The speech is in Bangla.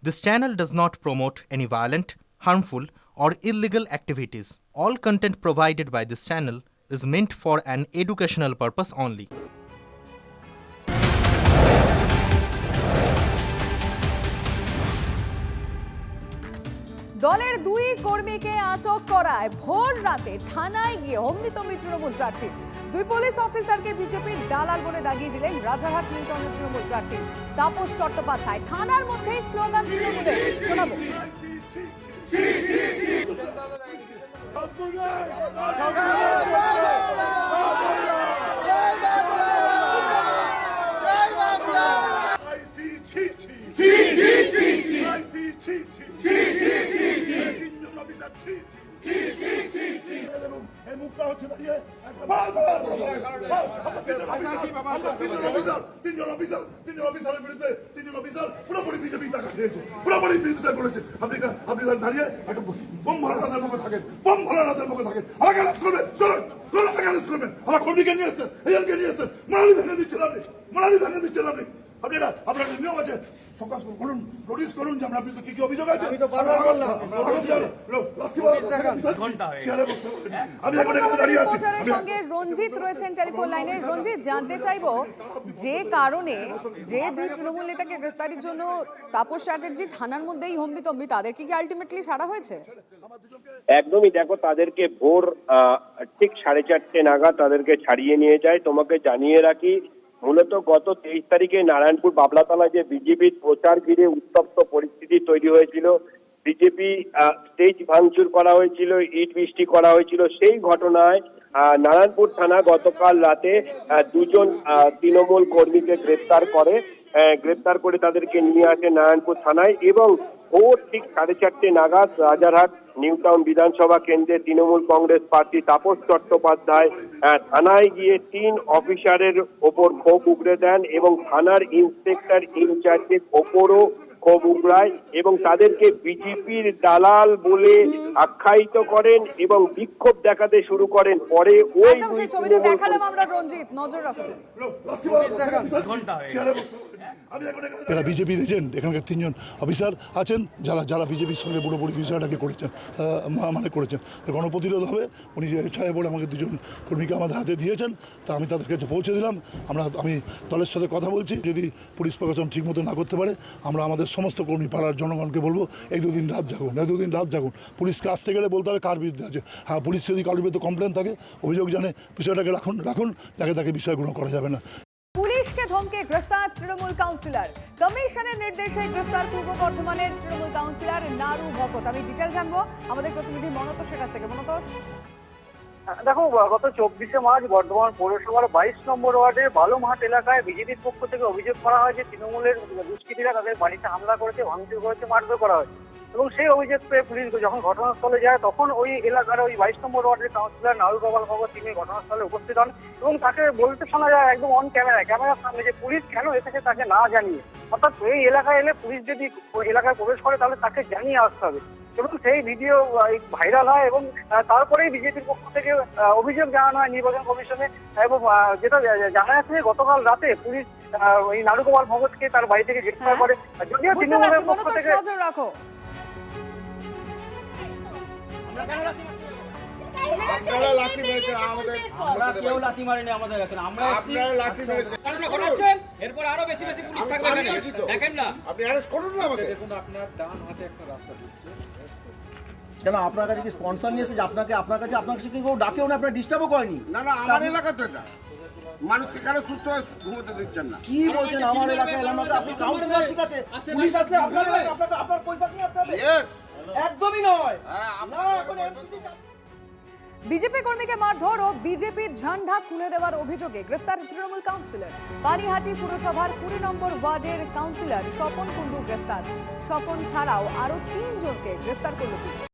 This channel does not promote any violent, harmful, or illegal activities. All content provided by this channel is meant for an educational purpose only. দলের দুই কর্মীকে আটক করায় ভোর রাতে থানায় গিয়ে হম্বিতম্বি তৃণমূল প্রার্থী। দুই পুলিশ অফিসারকে বিজেপির দালাল বলে দাগিয়ে দিলেন রাজারহাট নিউটাউনের তৃণমূল প্রার্থী তাপস চট্টোপাধ্যায়। থানার মধ্যেই স্লোগান তৃণমূলের, শোনাবো। আপনার নিয়ম আছে, ফোকাস করুন, নোটিস করুন যে আমরা আপনি তো কি কি অভিযোগ আছে। রিপোর্টারের সঙ্গে রঞ্জিত রয়েছেন টেলিফোন লাইনে। রঞ্জিত, জানতে চাইবো যে কারণে যে দুই তৃণমূল নেতাকে গ্রেফতারির জন্য তাপস চ্যাটার্জি থানার মধ্যেই হম্বিতম্বি, তাদেরকে কি আলটিমেটলি ছাড়া হয়েছে? একদমই, দেখো তাদেরকে ভোর ঠিক 4:30 নাগাদ তাদেরকে ছাড়িয়ে নিয়ে যায়। তোমাকে জানিয়ে রাখি, মূলত গত 23 তারিখে নারায়ণপুর বাবলাতলা যে বিজেপির প্রচার ঘিরে উত্তপ্ত পরিস্থিতি তৈরি হয়েছিল, বিজেপি স্টেজ ভাঙচুর করা হয়েছিল, ইট বৃষ্টি করা হয়েছিল, সেই ঘটনায় নারায়ণপুর থানা গতকাল রাতে দুজন তৃণমূল কর্মীকে গ্রেপ্তার করে তাদেরকে নিয়ে আসে নারায়ণপুর থানায় এবং ভোর ঠিক 4:30 নাগাদ রাজারহাট নিউটাউন বিধানসভা কেন্দ্রে তৃণমূল কংগ্রেস প্রার্থী তাপস চট্টোপাধ্যায় থানায় গিয়ে 3 অফিসারের ওপর ক্ষোভ উগড়ে দেন এবং থানার ইন্সপেক্টর ইনচার্জের ওপরও ক্ষোভ উগড়ায় এবং তাদেরকে বিজেপির দালাল বলে আখ্যায়িত করেন এবং বিক্ষোভ দেখাতে শুরু করেন। পরে ওই ছবিটা দেখালাম আমরা, রঞ্জিত নজর রাখো। এরা বিজেপি এজেন্ট, এখানকার 3 জন অফিসার আছেন যারা বিজেপির সঙ্গে পুরোপুরি বিষয়টাকে করেছেন, গণপ্রতিরোধ হবে। উনি সাহেব আমাকে 2 জন কর্মীকে আমাদের হাতে দিয়েছেন, তা আমি তাদের কাছে পৌঁছে দিলাম। আমি দলের সাথে কথা বলছি, যদি পুলিশ প্রশাসন ঠিক মতো না করতে পারে আমরা আমাদের সমস্ত কর্মী পাড়ার জনগণকে বলবো এই 2 দিন রাত জাগুন। পুলিশকে আসতে গেলে বলতে হবে কার বিরুদ্ধে আছে। হ্যাঁ, পুলিশ যদি কারোর বিরুদ্ধে কমপ্লেন থাকে, অভিযোগ জানে, বিষয়টাকে রাখুন, তাকে বিষয় গ্রহণ করা যাবে না। পুলিশকে ধমকে গ্রেফতার তৃণমূল কাউন্সিলর। কমিশনের নির্দেশে গ্রেফতার পূর্ব বর্ধমানের তৃণমূল কাউন্সিলর নারু ভগত। আমি ডিটেল জানবো আমাদের প্রতিনিধি মনতোষের কাছ থেকে। মনতোষ, দেখো, গত 24শে মার্চ বর্ধমান পৌরসভার 22 নম্বর ওয়ার্ডের বালুমাহাট এলাকায় বিজেপির পক্ষ থেকে অভিযোগ করা হয় যে তৃণমূলের দুষ্কৃতীরা তাদের বাড়িতে হামলা করেছে, ভাঙচুর করেছে, মারধর করা হয়েছে এবং সেই অভিযোগ পেয়ে পুলিশ যখন ঘটনাস্থলে যায় তখন ওই এলাকার ওই 22 নম্বর ওয়ার্ডের কাউন্সিলর নারু গোপাল ভগত তিনি ঘটনাস্থলে উপস্থিত হন এবং তাকে বলতে শোনা যায় একদম অন ক্যামেরার সামনে যে পুলিশ কেন এসেছে তাকে না জানিয়ে, অর্থাৎ এই এলাকায় এলে পুলিশ যদি এলাকায় প্রবেশ করে তাহলে তাকে জানিয়ে আসতে হবে এবং সেই ভিডিও ভাইরাল হয় এবং তারপরেই বিজেপির পক্ষ থেকে অভিযোগ জানানো হয় নির্বাচন কমিশনে এবং যেটা জানা যাচ্ছে গতকাল রাতে পুলিশ এই নারু গোপাল ভগতকে তার বাড়ি থেকে গ্রেফতার করে। যদিও তৃণমূলের পক্ষ থেকে নজর রাখো। আপনারা লাঠি মেরেছেন আমাদের, আমরা কেউ লাঠি মারিনি আমাদের এখানে, আপনারা লাঠি মেরেছেন, ঘোরাচ্ছেন, এরপর আরো বেশি পুলিশ থাকবে এখানে, দেখেন না আপনি অ্যারেস্ট করুন না আমাকে। দেখুন আপনার ডান হাতে একটা রাস্তা ঢুকছে, কেন আপনার কাছে কি স্পন্সর নিয়ে এসেছে? আপনার কাছে কি কেউ ডাকেও না, আপনার ডিস্টার্বও করেনি? না আমার এলাকা তো এটা, মানুষকে কেন সুস্থ হয়ে ঘুমোতে দিচ্ছেন না? কি বলছেন আমার এলাকায় এলাম না? আপনি কাউন্সিলর, ঠিক আছে, পুলিশ আসলে আপনার পয়সা নিয়ে আসতে হবে? একদমই নয়। বিজেপি কর্মীকে মারধর ও বিজেপির ঝান্ডা খুলে দেওয়ার অভিযোগে গ্রেফতার তৃণমূল কাউন্সিলর। পানিহাটি পুরসভার 20 নম্বর ওয়ার্ডের কাউন্সিলর স্বপন কুণ্ডু গ্রেফতার। স্বপন ছাড়াও আরো 3 জনকে গ্রেফতার করল পুলিশ।